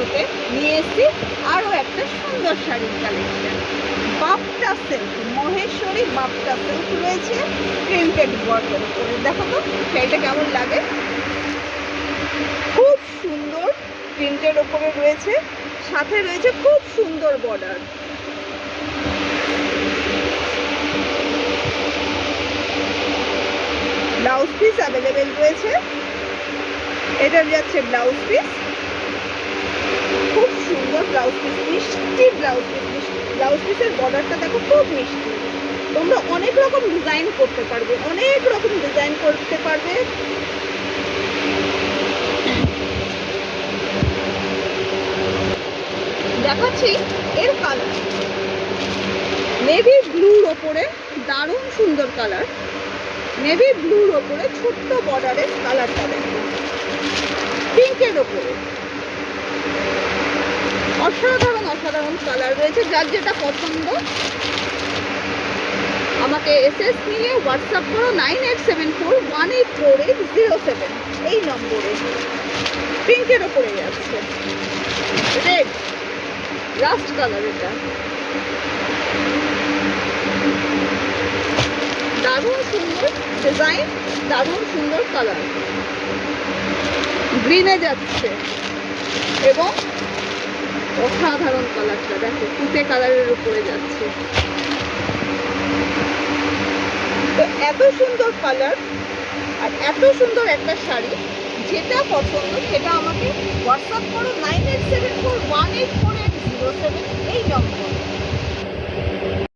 ভিডিওতে নিয়ে এসেছি আরও একটা সুন্দর শাড়ির কালেকশন। বাপ্টা সিল্ক, মহেশ্বরী বাপ্টা সিল্ক রয়েছে প্রিন্টেড ওয়ার্কের উপরে। দেখো তো শাড়িটা কেমন লাগে, খুব সুন্দর প্রিন্টের ওপরে রয়েছে, সাথে রয়েছে খুব সুন্দর বর্ডার। ব্লাউজ পিস অ্যাভেলেবেল রয়েছে, এটা যাচ্ছে ব্লাউজ পিস, খুব সুন্দর ব্লাউজ পিস, মিষ্টি ব্লাউজ পিস। ব্লাউজ পিসের বর্ডারটা দেখো খুব মিষ্টি। তোমরা অনেক রকম ডিজাইন করতে পারবে, অনেক রকম ডিজাইন করতে পারবে। দেখাচ্ছি এর কালার, নেভি ব্লুর ওপরে দারুণ সুন্দর কালার। নেভি ব্লুর ওপরে ছোট্ট বর্ডারের কালারটা দেখো, পিঙ্কের ওপরে অসাধারণ অসাধারণ কালার রয়েছে। যার যেটা পছন্দ আমাকে এসএস নিয়ে হোয়াটসঅ্যাপ করো 9874184807 এই নম্বরে। পিঙ্কের ওপরে যাচ্ছে রেড রাস্ট কালার, এটা দারুণ সুন্দর ডিজাইন, দারুণ সুন্দর কালার। গ্রিনে যাচ্ছে এবং অসাধারণ কালারটা দেখো, তুতে কালারের উপরে যাচ্ছে। তো এত সুন্দর কালার আর এত সুন্দর একটা শাড়ি, যেটা পছন্দ সেটা আমাকে হোয়াটসঅ্যাপ করো 9874184807 এই নম্বর।